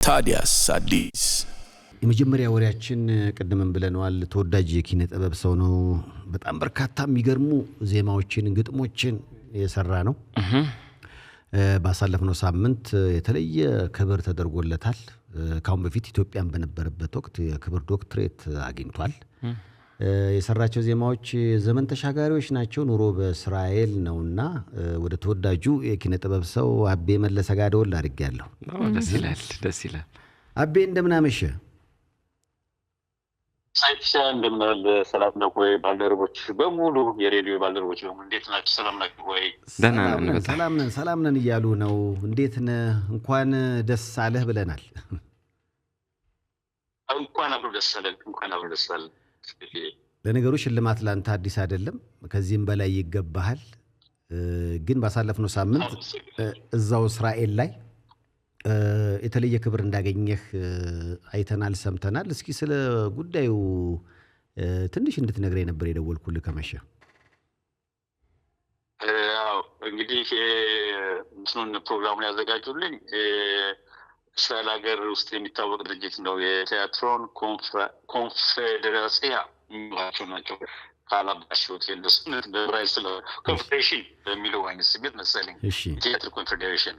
ታዲያስ አዲስ የመጀመሪያ ወሬያችን ቀደም ብለናል ተወዳጅ የኪነ ጥበብ ሰው ነው በጣም በርካታ የሚገርሙ ዜማዎችን ግጥሞችን የሰራ ነው ባሳለፍነው ሳምንት የተለየ ክብር ተደርጎለታል ካሁን በፊት ኢትዮጵያን በነበረበት ወቅት የክብር ዶክትሬት አግኝቷል የሰራቸው ዜማዎች ዘመን ተሻጋሪዎች ናቸው ኑሮ በእስራኤል ነውና ወደ ተወዳጁ የኪነ ጥበብ ሰው አቤ መለሰ ጋር ደውል አድርጌያለሁ ደስ ይላል አቤ እንደምን አመሸ ሳይፍሻ እንደምን ሰላም ነው ወይ ባልደረቦች በሙሉ የሬዲዮ ባልደረቦች በሙሉ እንዴት ናችሁ ሰላም ናችሁ ወይ ሰላም ነን እያሉ ነው እንዴት ነህ እንኳን ደስ አለህ ብለናል እንኳን አብሮ ደስ አለን ለነገሩ ሽልማት ላንተ አዲስ አይደለም ከዚህም በላይ ይገባሃል ግን ባሳለፍነው ሳምንት እዛው እስራኤል ላይ የተለየ ክብር እንዳገኘህ አይተናል ሰምተናል እስኪ ስለ ጉዳዩ ትንሽ እንድትነግረኝ ነበር የደወልኩልህ ከመሸ አዎ እንግዲህ እንትኑን ፕሮግራሙን ያዘጋጁልኝ እስራኤል ሀገር ውስጥ የሚታወቅ ድርጅት ነው የቲያትሮን ኮንፌዴሬሲያ የሚሏቸው ናቸው ካላባሽዎት የለሱነት በብራይል ስለ ኮንፌዴሬሽን በሚለው አይነት ስሜት መሰለኝ ቲያትር ኮንፌዴሬሽን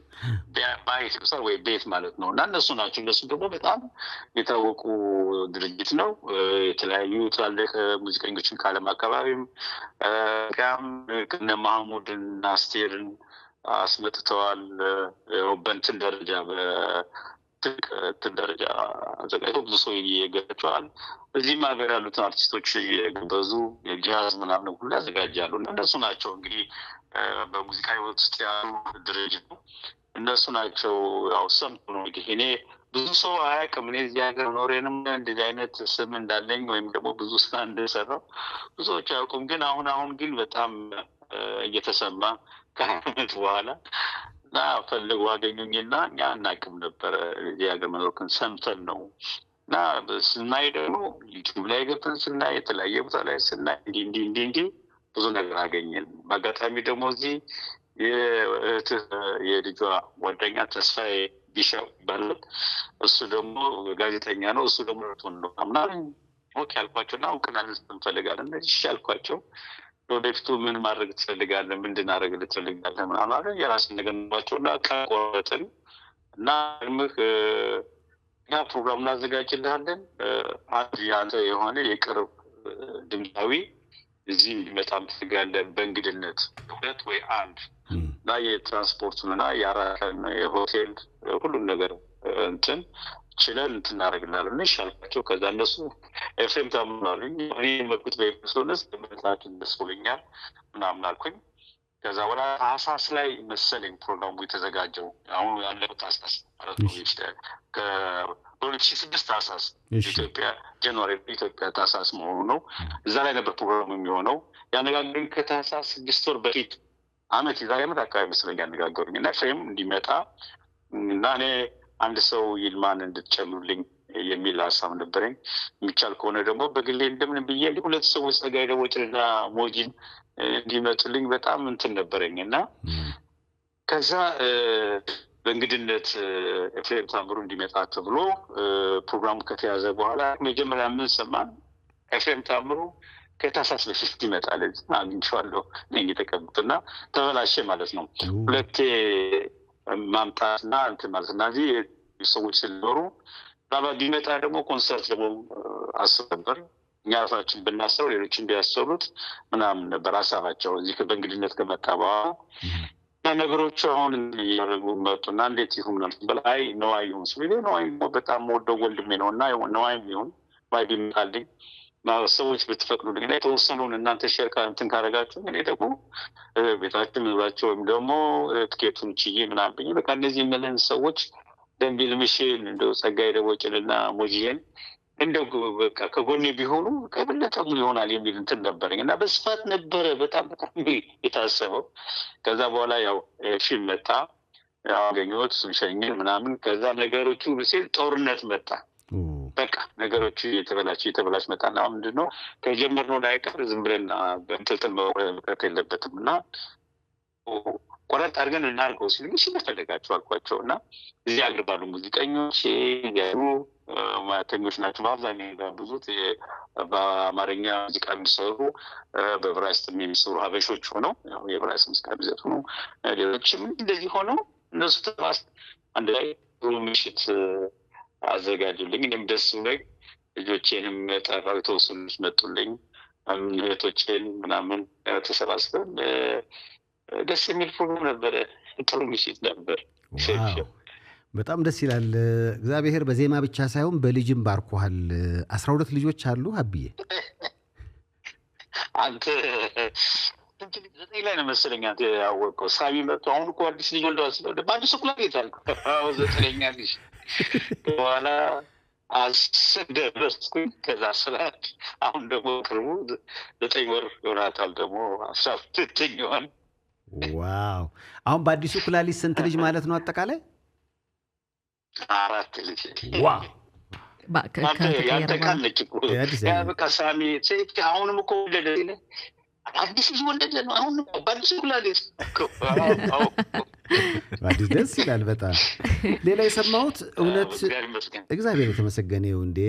ባይት ወይ ቤት ማለት ነው እና እነሱ ናቸው እነሱ ደግሞ በጣም የታወቁ ድርጅት ነው የተለያዩ ትላልቅ ሙዚቀኞችን ካለም አካባቢም ከነ ማህሙድን አስቴርን አስመጥተዋል በእንትን ደረጃ በትደረጃ አዘጋጅተው ብዙ ሰው ይገጫዋል እዚህም ሀገር ያሉትን አርቲስቶች የገበዙ የጃዝ ምናምን ሁሉ ያዘጋጃሉ እና እነሱ ናቸው እንግዲህ በሙዚቃ ህይወት ውስጥ ያሉ ድርጅት ነው እነሱ ናቸው ያው ሰምቶ ነው እንግዲህ እኔ ብዙ ሰው አያውቅም እኔ እዚህ ሀገር ኖሬንም እንደዚህ አይነት ስም እንዳለኝ ወይም ደግሞ ብዙ ስራ እንደሰራው ብዙዎች አያውቁም ግን አሁን ግን በጣም እየተሰማ ከአመት በኋላ እና ፈልገው አገኙኝና እኛ እናቅም ነበር እዚህ ሀገር መኖርክን ሰምተን ነው እና ስናይ ደግሞ ዩቲዩብ ላይ ገብተን ስናይ የተለያየ ቦታ ላይ ስናይ እንዲህ ብዙ ነገር አገኘን በአጋጣሚ ደግሞ እዚህ የልጇ ጓደኛ ተስፋዬ ቢሻው ይባላል እሱ ደግሞ ጋዜጠኛ ነው እሱ ደግሞ ሮቶን ነው አምናን ኦኬ አልኳቸውና እውቅና እንፈልጋለን እሺ አልኳቸው ወደፊቱ ምን ማድረግ ትፈልጋለህ ምንድን አደረግ ልትፈልጋለህ ምናምን የራስን ነገር ነውባቸውና ቀቆረጥን እና ያ ፕሮግራም እናዘጋጅልሃለን አንድ ያንተ የሆነ የቅርብ ድምፃዊ እዚህ እንዲመጣም ትፈልጋለህ በእንግድነት ሁለት ወይ አንድ እና የትራንስፖርቱንና የአራከን የሆቴል ሁሉም ነገር እንትን ችለን እናደርግልናለን ይሻልኳቸው ከዛ እነሱ ኤፍሬም ታምናሉኝ እኔ መኩት በኤፕሶነስ በመታችን ደስኩልኛል ምናምን አልኩኝ ከዛ ወላ አሳስ ላይ መሰለኝ ፕሮግራሙ የተዘጋጀው አሁን ያለው ታሳስ ማለት ነው ከ2006 ታሳስ ኢትዮጵያ ጃንዋሪ ኢትዮጵያ ታሳስ መሆኑ ነው እዛ ላይ ነበር ፕሮግራሙ የሚሆነው ያነጋገሩኝ ከታሳስ 6 ወር በፊት አመት ይዛሬ አመት አካባቢ መስለኝ ያነጋገሩኝ እና ፍሬም እንዲመጣ እና እኔ አንድ ሰው ይልማን እንድትጨምሩልኝ የሚል ሀሳብ ነበረኝ የሚቻል ከሆነ ደግሞ በግሌ እንደምን ብዬ ሁለት ሰዎች ጸጋይ ደቦጭና ሞጂን እንዲመጡልኝ በጣም እንትን ነበረኝ እና ከዛ በእንግድነት ኤፍሬም ታምሩ እንዲመጣ ተብሎ ፕሮግራሙ ከተያዘ በኋላ መጀመሪያ ምን ሰማን ኤፍሬም ታምሩ ከታሳስ በፊት ይመጣል አግኝቼዋለሁ ነኝ የተቀበልና ተበላሸ ማለት ነው ሁለቴ ማምጣትና እንትን ማለት እና እዚህ ሰዎች ስለኖሩ ባባ ቢመጣ ደግሞ ኮንሰርት ደግሞ አስብ ነበር እኛ ራሳችን ብናስረው ሌሎችን ቢያሰሩት ምናምን ነበር ሀሳባቸው እዚህ በእንግድነት ከመጣ በኋላ ነገሮቹ አሁን እያደረጉ መጡና እንዴት ይሁን በላይ ነዋይ ይሁን ሲሉ ነዋይ በጣም ወደው ወልድሜ ነው እና ነዋይም ይሁን ባይ ቢመጣልኝ ሰዎች ብትፈቅዱልኝ እና የተወሰኑን እናንተ ሼር እንትን ካደረጋችሁ እኔ ደግሞ ቤታችን ምዝባቸው ወይም ደግሞ ትኬቱን ችዬ ምናምን ብዬ በቃ እነዚህ የምልህን ሰዎች ደንቢል ምሽን እንደው ጸጋይ ደቦጭንና ሞጂየን እንደው በቃ ከጎኔ ቢሆኑ ከበለጠም ይሆናል የሚል እንትን ነበረኝ እና በስፋት ነበረ በጣም የታሰበው ከዛ በኋላ ያው ፊልም መጣ ያገኘሁት ሸኝን ምናምን ከዛ ነገሮቹ ሲል ጦርነት መጣ በቃ ነገሮቹ የተበላሽ መጣና ምንድነው ከጀመርነው ላይ ቀር ዝም ብለን በእንትን መውረድ የለበትም እና ቆረጥ አድርገን እናድርገው ሲሉኝ እሺ እንደፈለጋችሁ አልኳቸው እና እዚህ አገር ባሉ ሙዚቀኞች ያሉ ሙያተኞች ናቸው በአብዛኛው የሚጋብዙት በአማርኛ ሙዚቃ የሚሰሩ በዕብራይስጥም የሚሰሩ ሀበሾች ሆነው የዕብራይስጥ ሙዚቃ የሚዘፍኑ ሌሎችም እንደዚህ ሆነው እነሱ ተባስ አንድ ላይ ጥሩ ምሽት አዘጋጁልኝ። እኔም ደስ ብሎኝ ልጆቼንም ጠራው፣ የተወሰኑ ልጆች መጡልኝ፣ እህቶቼን ምናምን ተሰባስበን ደስ የሚል ፕሮግራም ነበረ። ጥሩ ምሽት ነበር። በጣም ደስ ይላል። እግዚአብሔር በዜማ ብቻ ሳይሆን በልጅም ባርኮሃል። 12 ልጆች አሉ አብዬ? አንተ 9 ላይ ነው መሰለኝ አንተ ያወቀው። ሳቢ መጥቶ አሁን እኮ አዲስ ልጅ ወልደዋል ስለወደ በአንድ ሱኩላ ይታል። አዎ 9ኛ ልጅ በኋላ አስደረስኩኝ። ከዛ ስላት አሁን ደግሞ ቅርቡ 9 ወር ይሆናታል ደግሞ 12ኛዋን። ዋው! አሁን በአዲሱ ኩላሊት ስንት ልጅ ማለት ነው አጠቃላይ? 4 ልጅ። ዋው! ያንተ ካለች እኮ በቃ ሳሚ አሁንም እኮ ወለደ አዲስ ልጅ ወለደ ነው አሁን በአዲሱ ኩላሊት። አዲስ ደስ ይላል በጣም። ሌላ የሰማሁት እውነት እግዚአብሔር የተመሰገነ ይሁን እንዴ።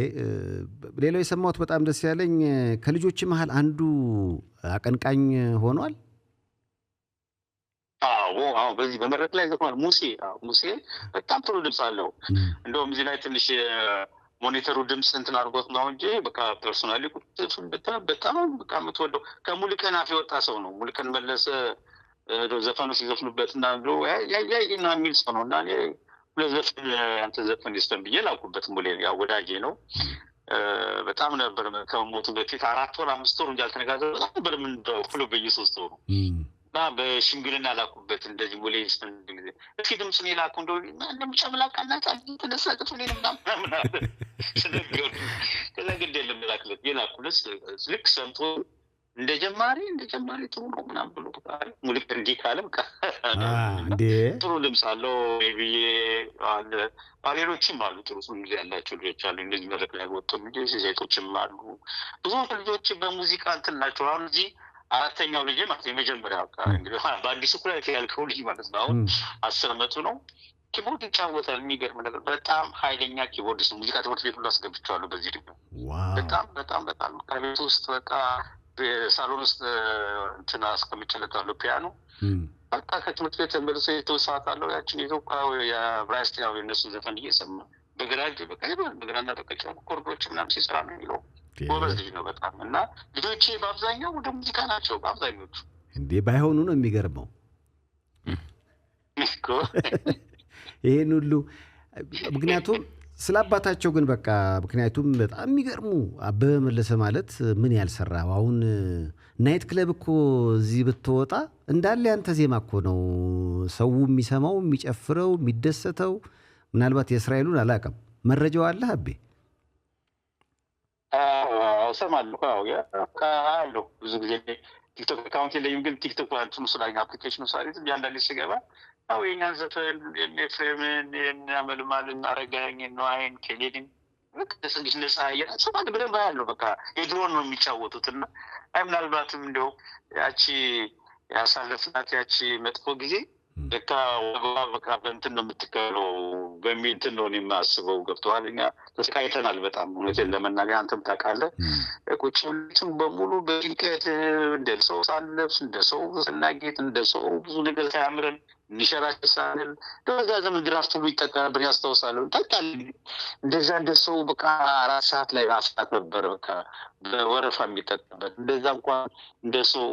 ሌላው የሰማሁት በጣም ደስ ያለኝ ከልጆች መሃል አንዱ አቀንቃኝ ሆኗል። አዎ በዚህ በመድረክ ላይ ዘፍኗል። ሙሴ በጣም ጥሩ ድምፅ አለው። እንደውም እዚህ ላይ ትንሽ ሞኒተሩ ድምፅ እንትን አድርጎት ነው እንጂ በቃ ፐርሶናሊ በጣም በቃ የምትወደው ከሙሉቀን አፍ የወጣ ሰው ነው። ሙሉቀን መለሰ ዘፈኑ ሲዘፍኑበት እና ያይና የሚል ሰው ነው እና ሁለት ዘፈን አንተ ዘፈን ይስተን ብዬ ላኩበት። ሙሌ ያው ወዳጄ ነው። በጣም ነበር ከሞቱ በፊት 4 ወር 5 ወር እንጂ አልተነጋገርንም። በጣም ነበር የምንደውለው በየ3 ወሩ እና በሽምግልና ላኩበት። እንደዚህ ሙሌ ይስተን ጊዜ እስኪ ድምፁን የላኩ እንደምጨምላቃናት ተነሳ ጥፍኔ ምናምን ስለገሩ ከዛ ግድ የለም ላክለት የላኩለት ልክ ሰምቶ እንደ ጀማሪ ጥሩ ነው ምናምን ብሎ ሙሉቅ እንዲህ ካለ በቃ ጥሩ ድምፅ አለው። ብዬ አለ ሌሎችም አሉ ጥሩ ድምፅ ያላቸው ልጆች አሉ። እንደዚህ መድረክ ላይ ወጡ ልጆች ሴቶችም አሉ። ብዙ ልጆች በሙዚቃ እንትን ናቸው። አሁን እዚህ 4ኛው ልጅ ማለት የመጀመሪያው እንግዲህ በአዲሱ ኩላሊት ያልከው ልጅ ማለት ነው። አሁን 10 ዓመቱ ነው። ኪቦርድ ይጫወታል። የሚገርም ነገር በጣም ኃይለኛ ኪቦርድ ነው። ሙዚቃ ትምህርት ቤት ሁሉ አስገብቼዋለሁ በዚህ ድግሞ በጣም ከቤት ውስጥ በቃ ሳሎን ውስጥ እንትና አስቀምጬለታለሁ ፒያኖ። በቃ ከትምህርት ቤት ተመልሶ የተወሰዓት አለው ያችን የዕብራይስጥ ያው የእነሱ ዘፈን እየሰማ በግራ እጁ በቃ በግራና በቀኝ ኮርዶች ምናምን ሲሰራ ነው የሚለው። ጎበዝ ልጅ ነው በጣም እና ልጆቼ በአብዛኛው ወደ ሙዚቃ ናቸው በአብዛኞቹ። እንዴ ባይሆኑ ነው የሚገርመው ይሄን ሁሉ ምክንያቱም ስለ አባታቸው ግን በቃ ምክንያቱም በጣም የሚገርሙ አበበ መለሰ ማለት ምን ያልሰራ አሁን ናይት ክለብ እኮ እዚህ ብትወጣ እንዳለ ያንተ ዜማ እኮ ነው ሰው የሚሰማው የሚጨፍረው የሚደሰተው። ምናልባት የእስራኤሉን አላውቅም መረጃው አለ አቤ? እሰማለሁ አለው ብዙ ጊዜ ቲክቶክ አካውንት የለኝም ግን ቲክቶክ እንትኑ ስላኝ አፕሊኬሽኑ ሳሪት ያንዳንዴ ስገባ አዎ የኛን ዘፈን የፍሬምን የናመልማልን አረጋኝ ነዋይን ከሌድን በቅስግሽ ነሳ ሰማት በደንብ ያለው በቃ የድሮን ነው የሚጫወቱት እና ምናልባትም እንደው ያቺ ያሳለፍናት ያቺ መጥፎ ጊዜ በቃ በቃ በእንትን ነው የምትከለው በሚል እንትን ነው የማስበው። ገብቶሃል? እኛ ተሰቃይተናል በጣም እውነቴን ለመናገር አንተም ታውቃለህ። ቁጭ ብለን በሙሉ በጭንቀት እንደ ሰው ሳንለብስ እንደ ሰው ስናጌጥ እንደ ሰው ብዙ ነገር ሳያምረን እንሸራሽ ሳንል በዛ ዘመን ድራፍት ሁሉ ይጠጣ ነበር ያስታውሳለሁ። እንጠጣለን እንደዛ እንደ ሰው በቃ 4 ሰዓት ላይ አስታት ነበር በቃ በወረፋ የሚጠጣበት እንደዛ እንኳን እንደ ሰው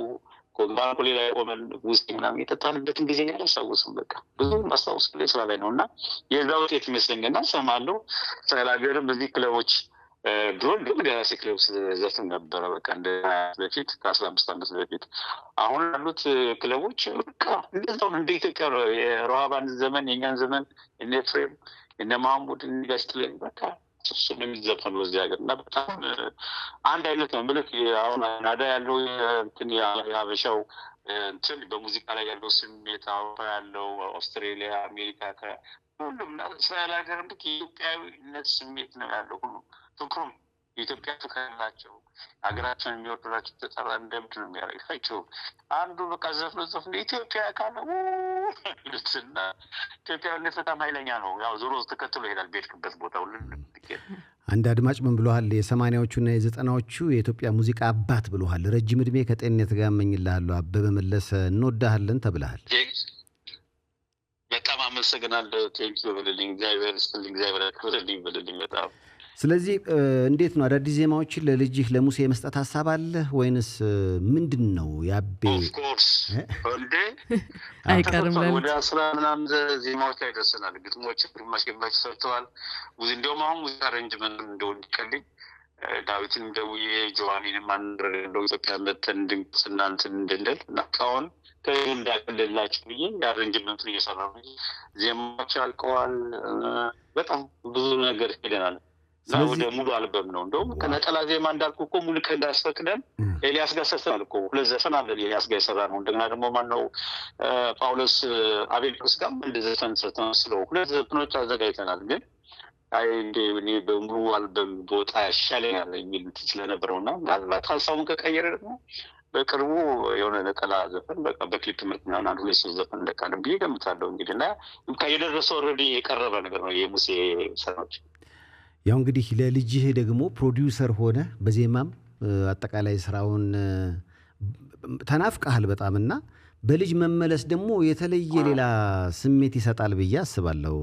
ባንኩ ላይ ቆመን ውስጥ ምናምን የጠጣንበትን ጊዜ አላስታውስም። በቃ ብዙ ማስታወስ ላይ ስራ ላይ ነው እና የዛ ውጤት ይመስለኛልና እሰማለሁ። እስራኤል ሀገርም በዚህ ክለቦች ድሮ ግን የራሴ ክለብ ዘፍን ነበረ በቃ እንደ በፊት ከ15 ዓመት በፊት። አሁን ያሉት ክለቦች በቃ እንደዛው እንደ ኢትዮጵያ የሮሃባን ዘመን የኛን ዘመን እነ ኤፍሬም እነ ማህሙድ እንዲጋስትለኝ በቃ እሱ ነው የሚዘፈነው እዚህ ሀገር እና በጣም አንድ አይነት ነው ምልክ። አሁን ናዳ ያለው እንትን የሀበሻው እንትን በሙዚቃ ላይ ያለው ስሜት አውሮፓ ያለው አውስትራሊያ አሜሪካ ከሁሉም እስራኤል ሀገር ልክ የኢትዮጵያዊነት ስሜት ነው ያለው። ሁሉ ፍቅሩም የኢትዮጵያ ፍቅር ናቸው። ሀገራቸውን የሚወዱላቸው ተጠራ እንደምድ ነው የሚያደርጋቸው። አንዱ በቃ ዘፍኖ ኢትዮጵያ ካለ ልስና ኢትዮጵያዊነት በጣም ኃይለኛ ነው። ያው ዞሮ ተከትሎ ይሄዳል በሄድክበት ቦታ ሁሉ። አንድ አድማጭ ምን ብለዋል? የ80ዎቹና የ90ዎቹ የኢትዮጵያ ሙዚቃ አባት ብለዋል። ረጅም ዕድሜ ከጤንነት ጋር እመኝልሃለሁ አበበ መለሰ፣ እንወዳሃለን ተብለሃል። በጣም አመሰግናለሁ። ቴንኪው በልልኝ። እግዚአብሔር ይስጥልኝ። እግዚአብሔር ያክብርልኝ በልልኝ በጣም። ስለዚህ እንዴት ነው አዳዲስ ዜማዎችን ለልጅህ ለሙሴ የመስጠት ሀሳብ አለ ወይንስ ምንድን ነው? ያቤ ኦፍኮርስ እንዴ አይቀርም ወደ 10 ምናምን ዜማዎች ላይ ደርሰናል። ግጥሞች ግማሽ ግማሽ ሰርተዋል። እንዲያውም አሁን ሙዚቃ አሬንጅመንት እንደው እንዲቀልኝ ዳዊትንም ደውዬ ጆዋኒንም አንደው ኢትዮጵያ መተን ድንቅስ እናንትን እንድንል እና አሁን እንዳቀልላችሁ ብዬ የአሬንጅመንቱን እየሰራሁ ነው። ዜማዎች አልቀዋል። በጣም ብዙ ነገር ሄደናል። ወደ ሙሉ አልበም ነው። እንደውም ከነጠላ ዜማ እንዳልኩ እኮ ሙሉ ቀን እንዳስፈቅደን ኤልያስ ጋር ሰርተናል እኮ 2 ዘፈን አለ ኤልያስ ጋር የሰራ ነው። እንደገና ደግሞ ማነው ጳውሎስ አቤልስ ጋር አንድ ዘፈን ሰርተናል። 2 ዘፈኖች አዘጋጅተናል። ግን አይ እኔ በሙሉ አልበም ቦታ ያሻለኛል የሚል ስለነበረውና ምናልባት ሀሳቡን ከቀየረ ደግሞ በቅርቡ የሆነ ነጠላ ዘፈን በቃ በክሊፕ መልክ ምናምን 1-2 ዘፈን እንደቃለም ብዬ ገምታለሁ። እንግዲህ እና የደረሰው ኦልሬዲ የቀረበ ነገር ነው የሙሴ ስራዎች። ያው እንግዲህ ለልጅህ ደግሞ ፕሮዲውሰር ሆነ በዜማም አጠቃላይ ስራውን ተናፍቀሃል በጣምና በልጅ መመለስ ደግሞ የተለየ ሌላ ስሜት ይሰጣል ብዬ አስባለሁ።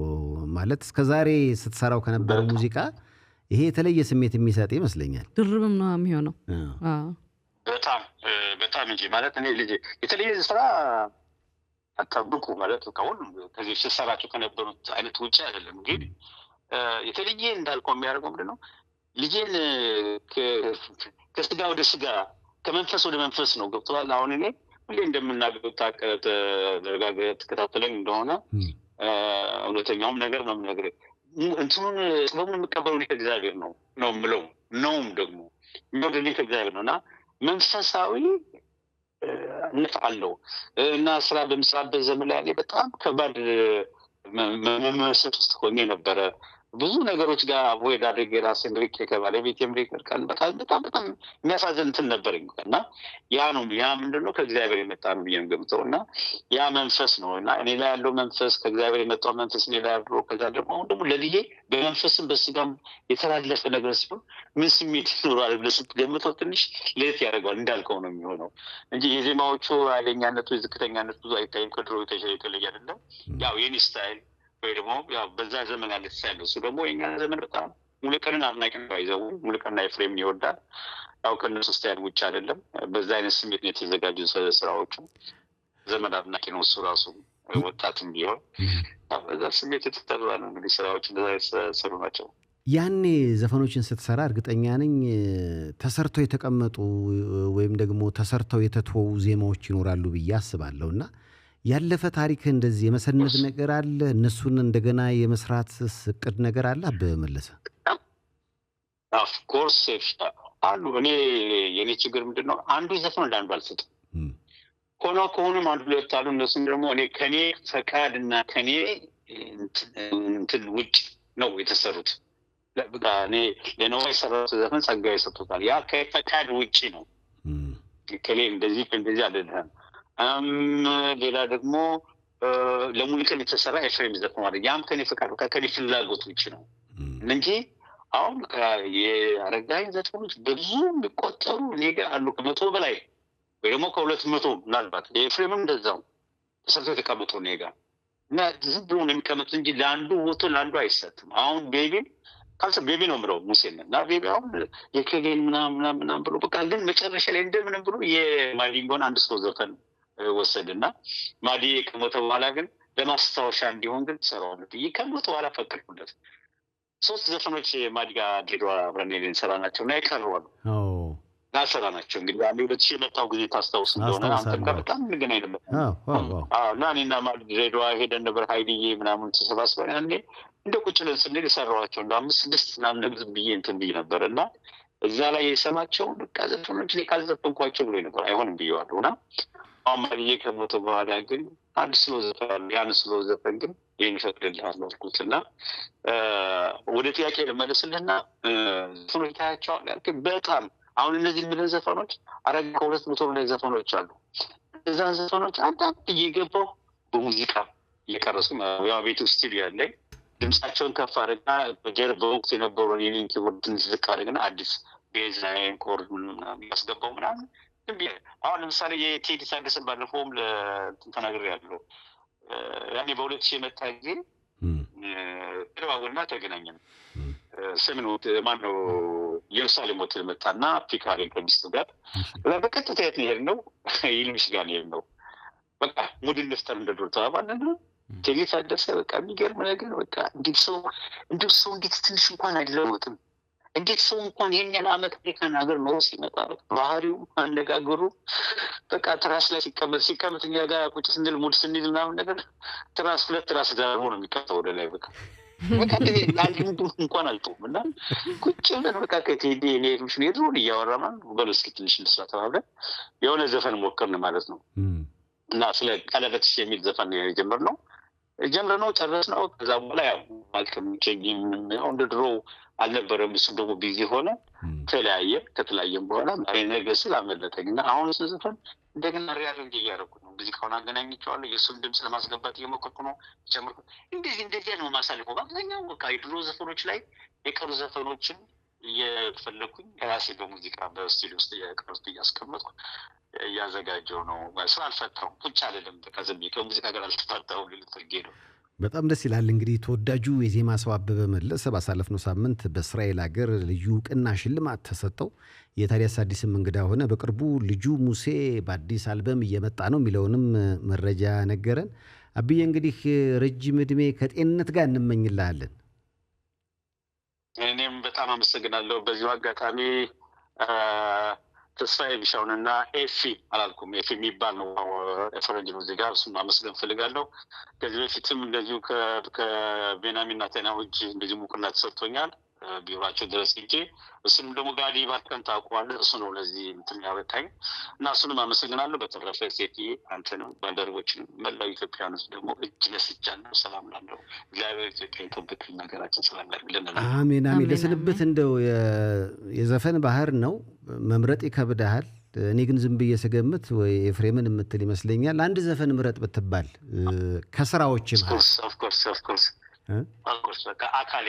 ማለት እስከዛሬ ስትሰራው ከነበረው ሙዚቃ ይሄ የተለየ ስሜት የሚሰጥ ይመስለኛል። ድርብም ነው የሚሆነው። በጣም እንጂ ማለት እኔ ልጅ የተለየ ስራ አጠብቁ ማለት ከሁሉም ከዚህ ሲሰራቸው ከነበሩት አይነት ውጭ አይደለም። ግን የተለየ እንዳልከው የሚያደርገው ምንድነው ልጄን ከስጋ ወደ ስጋ ከመንፈስ ወደ መንፈስ ነው። ገብቶሃል? አሁን እኔ ሁሌ እንደምናገረው ተደረጋግጠህ ተከታተለኝ እንደሆነ እውነተኛውም ነገር ነው የምነግርህ። እንትኑን ጥበቡን የምቀበለው እኔ ከእግዚአብሔር ነው የምለው ነውም ደግሞ የሚወደድ እኔ ከእግዚአብሔር ነው እና መንፈሳዊ ንፍ አለው እና ስራ በምስራበት ዘመን ላይ በጣም ከባድ መመሰጥ ውስጥ ሆኜ ነበረ። ብዙ ነገሮች ጋር አቮይድ አድርጌ ራሴን ርቄ ከባለቤቴም ርቀን በጣም የሚያሳዝን እንትን ነበረኝ እና ያ ምንድነው ከእግዚአብሔር የመጣ ነው ብዬ ነው ገምተው እና ያ መንፈስ ነው እና እኔ ላይ ያለው መንፈስ ከእግዚአብሔር የመጣው መንፈስ እኔ ላይ አድሮ ከዛ ደግሞ አሁን ደግሞ ለልዬ በመንፈስም በስጋም የተላለፈ ነገር ሲሆን ምን ስሜት ይኖራል ብለህ ስትገምተው ትንሽ ለየት ያደርገዋል። እንዳልከው ነው የሚሆነው እንጂ የዜማዎቹ ኃይለኛነቱ የዝቅተኛነት ብዙ አይታይም። ከድሮ የተለየ አይደለም። ያው የኔ ስታይል ወይ ደግሞ ያው በዛ ዘመን ያለ ስታይል ነው። እሱ ደግሞ የኛ ዘመን በጣም ሙሉቀንን አድናቂ ነው። ይዘው ሙሉቀንና ኤፍሬም ይወዳል። ያው ከነሱ ስታይል ውጭ አይደለም። በዛ አይነት ስሜት ነው የተዘጋጁ ስራዎቹ። ዘመን አድናቂ ነው እሱ ራሱ ወጣትም ቢሆን በዛ ስሜት የተሰራ ነው። እንግዲህ ስራዎች እንደዛ የተሰሩ ናቸው። ያኔ ዘፈኖችን ስትሰራ እርግጠኛ ነኝ ተሰርተው የተቀመጡ ወይም ደግሞ ተሰርተው የተተወው ዜማዎች ይኖራሉ ብዬ አስባለሁና ያለፈ ታሪክ እንደዚህ የመሰነድ ነገር አለ? እነሱን እንደገና የመስራት እቅድ ነገር አለ? በመለሰ ኦፍ ኮርስ አሉ። የኔ ችግር ምንድነው አንዱ ዘፈን ለአንዱ አልሰጥም። ከሆነም አንዱ ሁለት አሉ። እነሱም ደግሞ ከኔ ፈቃድ እና ከኔ እንትን ውጭ ነው የተሰሩት። እኔ ለነዋ የሰራሁት ዘፈን ጸጋዬ ሰጥቶታል። ያ ከፈቃድ ውጭ ነው። ከሌ እንደዚህ አይደለም። ሌላ ደግሞ ለሙሉቀን የተሰራ ኤፍሬም ዘፈን ያም ከኔ ፈቃድ ከኔ ፍላጎት ውጭ ነው እንጂ አሁን የአረጋኸኝ ዘፈኖች በብዙ የሚቆጠሩ እኔ ጋር አሉ። 100 በላይ ወይ ደግሞ 200 ምናልባት የኤፍሬምም እንደዛው ተሰርተው የተቀመጡ እኔ ጋር እና ዝም ብሎ ነው የሚቀመጡ እንጂ ለአንዱ ወቶ ለአንዱ አይሰጥም። አሁን ቤቢ ነው የምለው ሙሴን እና ቤቢ አሁን የከሌን ምናምን ብሎ በቃ ግን መጨረሻ ላይ እንደምንም ብሎ የማዲንጎን አንድ ሰው ዘፈን ወሰድና ማዲ ከሞተ በኋላ ግን ለማስታወሻ እንዲሆን ግን ሰራው ብዬ ከሞተ በኋላ ፈቀድኩለት። 3 ዘፈኖች ማዲ ጋር ድሬዳዋ አብረን እንሰራ ናቸው እና ይቀርባሉ ናሰራ ናቸው። እንግዲህ አንዴ 2000 የመጣው ጊዜ ታስታውስ እንደሆነ አንተም ጋር በጣም እንገናኝ ነበር። እና እኔና ማዲ ድሬዳዋ ሄደን ነበር ሀይልዬ ምናምን ተሰባስበን ያኔ እንደ ቁጭ ብለን ስንል የሰራኋቸው እንደ 5-6 ምናምን ነገር ብዬ እንትን ብዬ ነበር እና እዛ ላይ የሰማቸው በቃ ዘፈኖች ላይ ካልዘፈንኳቸው ብሎ ነበር አይሆንም ብዬዋለሁ እና አሁን ማዲዬ ከሞተ በኋላ ግን አንድ ስሎ ዘፈን ያን ስሎ ዘፈን ግን ይህን እፈቅድልሃለሁ አልኩት እና ወደ ጥያቄ ልመለስልህና ዘፈኖች ታያቸዋል ያልክ በጣም አሁን እነዚህ ምድን ዘፈኖች አረጋ 200 በላይ ዘፈኖች አሉ። እዛን ዘፈኖች አንዳንድ እየገባሁ በሙዚቃ እየቀረሱ ያው ቤት ውስጥ ስቱዲዮ ያለኝ ድምጻቸውን ከፍ አድርጋ በወቅቱ የነበረውን የኔን ኪቦርድ ትንሽ ዝቅ አድርግና አዲስ ቤዝ ላይን ኮርድ ምናምን ያስገባው ምናምን አሁን ለምሳሌ የቴዲ ታደሰን ባለፈውም ተናግሬያለሁ። ያኔ በ2000 የመጣ ጊዜ ተደዋወልና ተገናኘን። ሰምን ማነው ኢየሩሳሌም ሆቴል መጣና ፒክ አድርገን ከሚስቱ ጋር በቀጥታ የት ነው የሄድነው? ይልምሽ ጋር ነው የሄድነው። በቃ ሙድን ልፍጠር እንደ ድሮ ተባባልን። ቴዲ ታደሰ በቃ የሚገርም ነገር በቃ እንዴት ሰው እንዴት ትንሽ እንኳን አይለወጥም፣ እንዴት ሰው እንኳን ይሄን ዓመት አሜሪካን ሀገር ኖሮ ሲመጣ ባህሪው አነጋገሩ በቃ ትራስ ላይ ሲቀመጥ እኛ ጋር ቁጭ ስንል ሙድ ስንል ምናምን ነገር ሁለት ትራስ ዳርቦ ነው የሚቀጣው ወደ ላይ በቃ ለአንዱ እንኳን አልጦም እና ቁጭ ብለን በቃ ከቴዲ ኔሮች ኔድሮን እያወራማን በሉ እስኪ ትንሽ ልስራ ተባብለን የሆነ ዘፈን ሞከርን ማለት ነው። እና ስለ ቀለበት የሚል ዘፈን የጀመርነው ጨረስነው። ከዛ በኋላ ያው አልከምቸኝም እንደ ድሮ አልነበረም። እሱ ደግሞ ቢዚ ሆነ ከተለያየም በኋላ ነገ ስል አመለጠኝ እና አሁን እሱ ዘፈን እንደገና ሪያረንጅ እያደረኩ ነው። ሙዚቃውን አገናኝቼዋለሁ። የእሱን ድምፅ ለማስገባት እየሞከርኩ ነው። ጨምርኩ እንደዚህ ነው ማሳልፈው። በአብዛኛው በቃ የድሮ ዘፈኖች ላይ የቀሩ ዘፈኖችን እየፈለኩኝ ራሴ በሙዚቃ በስቱዲዮ ውስጥ እያቀረጽኩ እያስቀመጥኩ እያዘጋጀው ነው። ስራ አልፈታሁም። ቁጭ አልልም። ከዚህ ከሙዚቃ ጋር አልተፋታሁም። ልትርጌ ነው። በጣም ደስ ይላል። እንግዲህ ተወዳጁ የዜማ ሰው አበበ መለሰ ባሳለፍነው ሳምንት በእስራኤል ሀገር ልዩ ዕውቅና ሽልማት ተሰጠው። የታዲያስ አዲስም እንግዳ ሆነ። በቅርቡ ልጁ ሙሴ በአዲስ አልበም እየመጣ ነው የሚለውንም መረጃ ነገረን። አብዬ እንግዲህ ረጅም ዕድሜ ከጤንነት ጋር እንመኝልሃለን። እኔም በጣም አመሰግናለሁ። በዚሁ አጋጣሚ ተስፋዬ ቢሻውንና ኤፊ አላልኩም፣ ኤፊ የሚባል ነው ፈረንጅ ነው እዚህ ጋር፣ እሱን ማመስገን ፈልጋለሁ። ከዚህ በፊትም እንደዚሁ ከቤንያሚን ኔታንያሁ እጅ እንደዚሁ ሙቅና ተሰጥቶኛል ቢሮቸው ድረስ ሄጄ። እሱንም ደግሞ ጋዲ ባርከን ታውቀዋለህ፣ እሱ ነው ለዚህ እንትን ያበቃኝ እና እሱንም አመሰግናለሁ። በተረፈ ሴት አንተንም ባልደረቦችንም መላው ኢትዮጵያውያኖች ደግሞ እጅ ነስቻለሁ። ሰላም ላለው እግዚአብሔር ኢትዮጵያ ይጠብቅ፣ ነገራችን ሰላም ያድርግልን። አሜን አሜን። ለስንብት እንደው የዘፈን ባህር ነው መምረጥ ይከብዳል። እኔ ግን ዝም ብዬ ስገምት ወይ ኤፍሬምን የምትል ይመስለኛል። አንድ ዘፈን ምረጥ ብትባል ከስራዎች ማለት ኦፍኮርስ በቃ አካሌ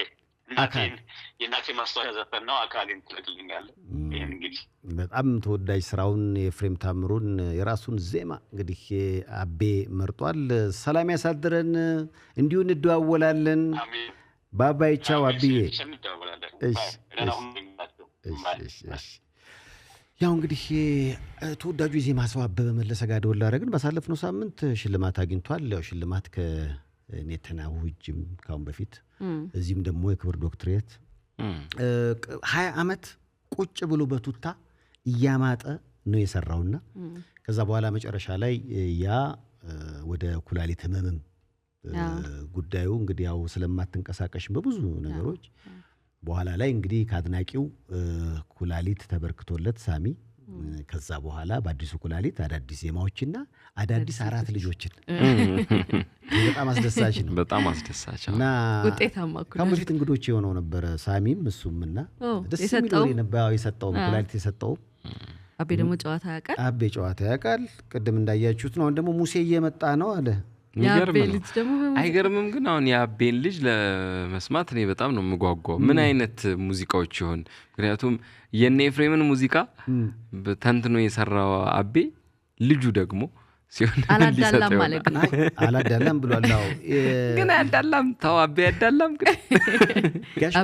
የእናቴ ማስታወሻ ዘፈን ነው። አካሌን ትልቅልኛለህ። ይህን እንግዲህ በጣም ተወዳጅ ስራውን የኤፍሬም ታምሩን የራሱን ዜማ እንግዲህ አቤ መርጧል። ሰላም ያሳድረን። እንዲሁ እንደዋወላለን። ባባይ ቻው አብዬ። ያው እንግዲህ ተወዳጁ የዜማ ሰው አበበ መለሰ ጋር ደወል አደረግን። ባሳለፍነው ሳምንት ሽልማት አግኝቷል። ያው ሽልማት ከኔታንያሁ እጅም ካሁን በፊት እዚህም ደግሞ የክብር ዶክትሬት 20 ዓመት ቁጭ ብሎ በቱታ እያማጠ ነው የሰራውና ከዛ በኋላ መጨረሻ ላይ ያ ወደ ኩላሊት ህመምም ጉዳዩ እንግዲህ ያው ስለማትንቀሳቀሽ በብዙ ነገሮች በኋላ ላይ እንግዲህ ከአድናቂው ኩላሊት ተበርክቶለት ሳሚ ከዛ በኋላ በአዲሱ ኩላሊት አዳዲስ ዜማዎችና አዳዲስ 4 ልጆችን በጣም አስደሳች ነው። በጣም አስደሳች እና ውጤታማ ከበፊት እንግዶች የሆነው ነበር ሳሚም እሱምና ደስ የሚለው ነበር የሰጠው ኩላሊት የሰጠው። አቤ ደግሞ ጨዋታ ያውቃል። አቤ ጨዋታ ያውቃል። ቅድም እንዳያችሁት ነው። አሁን ደግሞ ሙሴ እየመጣ ነው አለ። የአቤ ልጅ ደግሞ አይገርምም? ግን አሁን የአቤን ልጅ ለመስማት እኔ በጣም ነው የምጓጓው። ምን አይነት ሙዚቃዎች ይሆን? ምክንያቱም የኔ ኤፍሬምን ሙዚቃ ተንትኖ የሰራው አቤ ልጁ ደግሞ ሲሆን አላዳላም ማለት ነው። አላዳላም ብሏል። አዎ ግን አያዳላም። ተው አቤ ያዳላም። ግን ጋሽ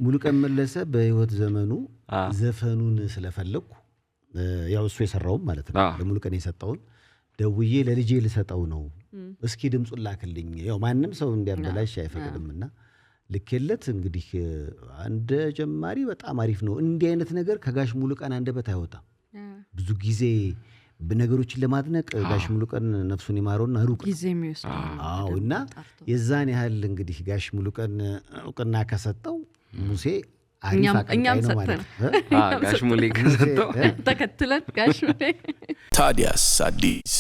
ሙሉቀን መለሰ በህይወት ዘመኑ ዘፈኑን ስለፈለኩ ያው እሱ የሰራው ማለት ነው ለሙሉቀን የሰጠውን ደውዬ ለልጄ ልሰጠው ነው እስኪ ድምጹን ላክልኝ። ያው ማንም ሰው እንዲያበላሽ አይፈቅድምና ልክለት እንግዲህ አንደ ጀማሪ በጣም አሪፍ ነው። እንዲህ አይነት ነገር ከጋሽ ሙሉቀን አንደበት አይወጣም። ብዙ ጊዜ በነገሮችን ለማድነቅ ጋሽ ሙሉቀን ነፍሱን ይማረውና ሩቅ ጊዜ የሚወስድ አዎ። እና የዛን ያህል እንግዲህ ጋሽ ሙሉቀን እውቅና ከሰጠው ሙሴ አሪፍ አቀንቃኝ ነው ማለት ጋሽ ሙሌ ከሰጠው ተከትለን ጋሽ ሙሌ ታዲያስ አዲስ